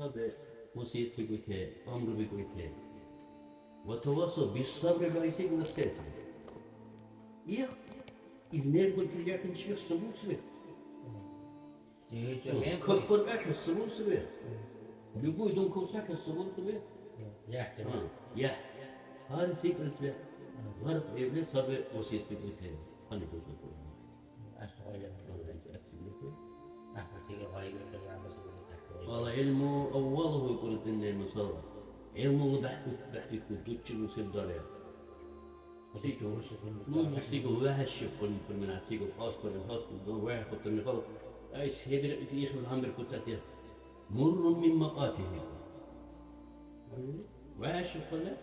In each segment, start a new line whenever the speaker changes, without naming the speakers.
صبر وصيت بقولته أمر بقولته وتواصل بالصبر بعيسى نفسه إيه إذن قلت لك شيء الصبور سبب كبر أكل الصبور سبب بيقول دون كوساك الصبور سبب
يحتمل
يا هذا سيكرت له غرب إبليس صبر وصيت بقولته خلي بقولته
أشغل
والله علمه أوله يقول الدنيا المصورة علمه بحث كتوتش وسيب داريا سيكو واحد شيء كل من سيكو خاص كل خاص دون واحد كنت من غلط أي سيدر يخل الهم بالكتاتيا مر من مقاته واحد شيء كله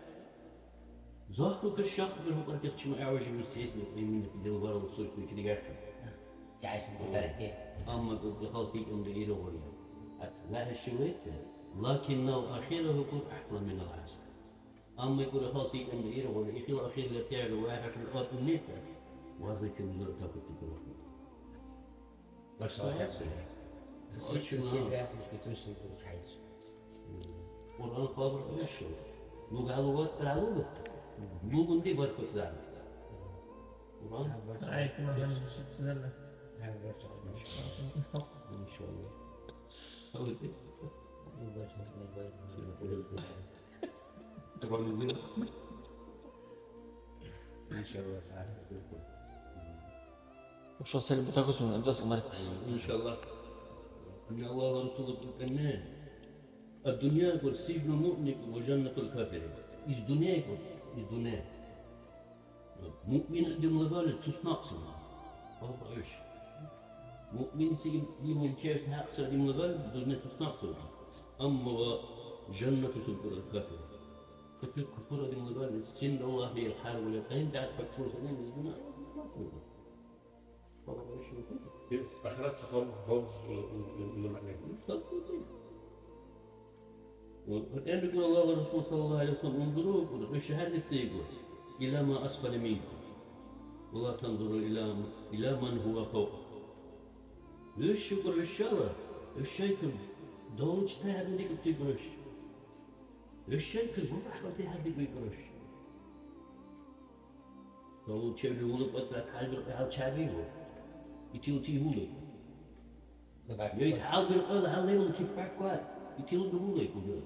ظهره كالشخص اللي هو قد يختشم أعوج من السياسة من في البر والصوت في كذا قاعد
تعيش بالدرجة
أما قد خلاص يقوم دقيقة غريبة لا هالشويت لكن الأخير هو يكون أحلى من العسل أما يقول خلاص يقوم دقيقة غريبة يخيل الأخير اللي بتاعه واحد في الأرض النيتة وهذا كم زر تاخد تقول
بس هو يحصل تسير مش بتوصل بالحيز
والآن فاضل إيش لو قالوا وقت قالوا له لو بندي وقت كنت ذا والآن
رأيت ما هم تزلل
إن شاء الله أودي تقول زين إن شاء الله تعالى
وش أصل بتاكل من أجلس مرت
إن شاء الله إن الله ورسوله الكنان الدنيا يقول سجن المؤمن وجنة الكافر إيش دنيا يقول إيش دنيا مؤمن دم لبالة تصنعص هذا إيش مؤمن سيجي من شيء هاكسر دم لبالة دنيا تصنعص أما جنة الكافر كفر دم لبالة سن الله هي الحال ولا كان بعد فكر سنين الدنيا
آخرات خالص خالص اللي معناه
وكان يقول الله والرسول صلى الله عليه وسلم انظروا بالشهادة يقول إلى ما أسفل منكم ولا تنظروا إلى من هو فوق ليش يقول الشارع الشيكل دولج تهدي لك تقولش الشيكل هو أحد تهدي بيقولش فهو تشوف يقول بطلع حاجة على شعبيه يتيل هولي يتحال بالقول على يوم كيف بعد يتيل هولي يقول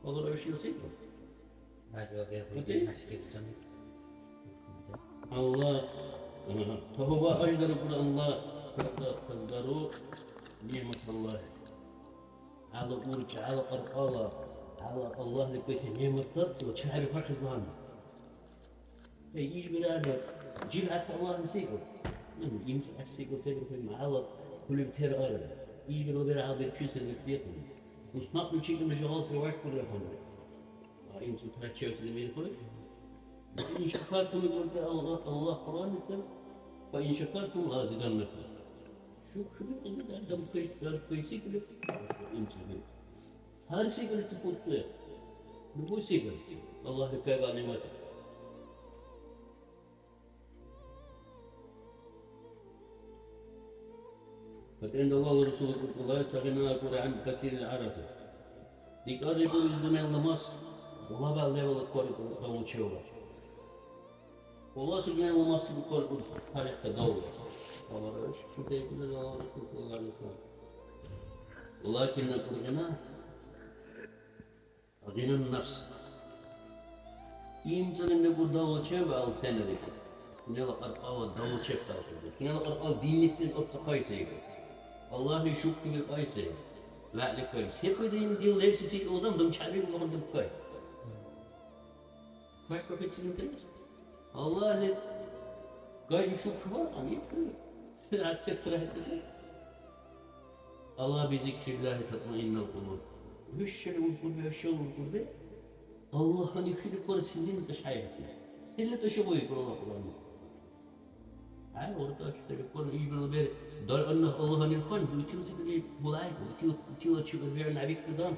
والله ايش يصير الله فهو اجدر يقول الله تقدروا نعمة الله على أورج على أرقالة على الله لكي نعمة تطل وتشعر فرق الظهر يجي بلاد جيب حتى الله نسيقه يمكن أسيقه سيقه في المعالة كل بتير أرد يجي بلاد على بالكيس اللي بيتهم وصناق من شيء من شغال سواك كل رقم يمكن ثلاث شيء سلمين كله إن شكرتم يقول الله قرآن فإن شكرتم لأزيدنكم شو بيقول هذا كويس كله يمكن هذا سيقه تقول كله بقول سيقه الله يكفي عن نعمته فإن الله ورسوله الله يستغنى عن كثير العرسة يقال يقول الدنيا لمصر والله بعد لا ولا كوري قوم شوبا والله سجنا لمصر بكل تاريخ الدولة والله ايش شو يقول الله ورسوله صلى الله عليه وسلم ولكن الغنى غنى النفس يمكن أن نقول دولة شوبا أو سنة ذيك نلا أرقام دولة شوبا نلا أرقام دينتين أبتقاي الله يشوف في القايسة لا لكوي سيكو دين دين ليش سيك أودم دم شعبي وهم دم كوي ما يكفي تنتج الله قاعد يشوف شو عم يكفي سرعة سرعة الله بذكر الله تطمئن القلوب بالشر والقلب بالشر والقلب الله هني في كل سنين تشعير اللي تشوفه يقول الله قرآن عارف ورطة تقول يقول غير دار أنه الله نرفان يتيل تقولي بلاي يتيل تشوف غير نبيك قدام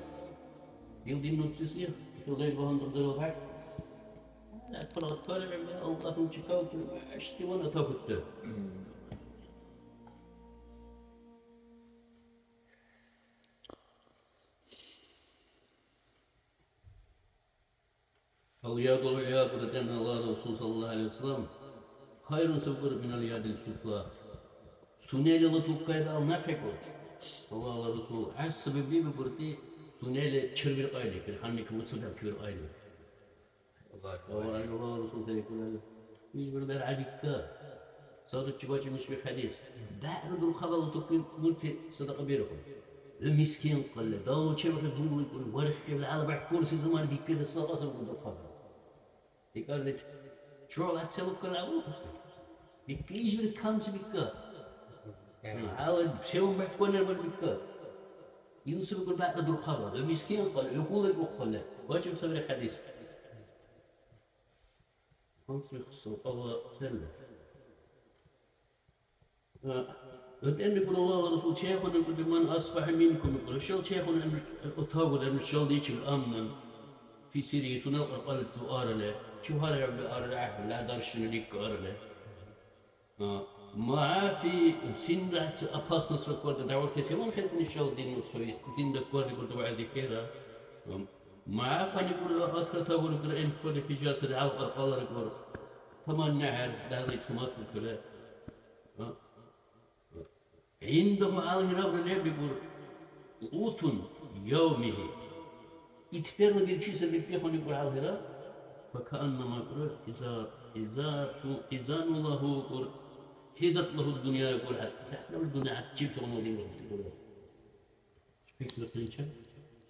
يلدين نوتسيا يتيل غير بهان ضد بعد لا ترى طالع الله نشكاو أشتي وانا تفكر أو يقول يا بردن الله رسول صلى الله عليه وسلم خير سبر من اليد السفلى سنيل لطوك كيف نفك الله رسول عسب بي بردي سنيل تشربير قايلك الحنك متصدر كبير قايلك الله رسول يقول مش بردار عبيك صادق تشباش مش بحديث دعرض الخبر تقول قلت صدق بيركم المسكين قال له داول شبك يقول ورح على بعد كرسي زمان دي كده صار اصلا يقول الخبر قال لي شو لا تسلك العود بيجي بالكامس بيكا عاود شو بحكون بالبيكا يوسف يقول بعد دول الخبر المسكين قال يقول لك قال له واجب سبر الحديث خمسة خصوصا الله سلم لأن يقول الله ورسول شيخنا يقول من أصبح منكم يقول الشل شيخنا أتاقل أن الشل ديش الأمن في سيريا سنة قالت أرله شو هذا يعمل أرله لا درش نديك أرله ما في سندة أباس نصر قرد دعوة كثير ما خلت من الشل دين وسوي سندة قرد يقول دعوة ذكرى ما فني يقول أكثر تقول يقول إن كل في جالس على الأرقام يقول ثمان نهر دهلي سمات الكلام عندما على رب العالمين يقول قوت يومه يتفرن بالشيء اللي يكون يقول على الهراء فكأنما يقول إذا الله يقول حيزت له الدنيا يقول سحنا الدنيا عتجيب شغلنا دين يقول فكرة قريشة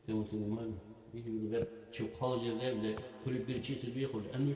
يا مسلمان يجي يقول شو خارج الغيب كل بالشيء اللي يقول أنه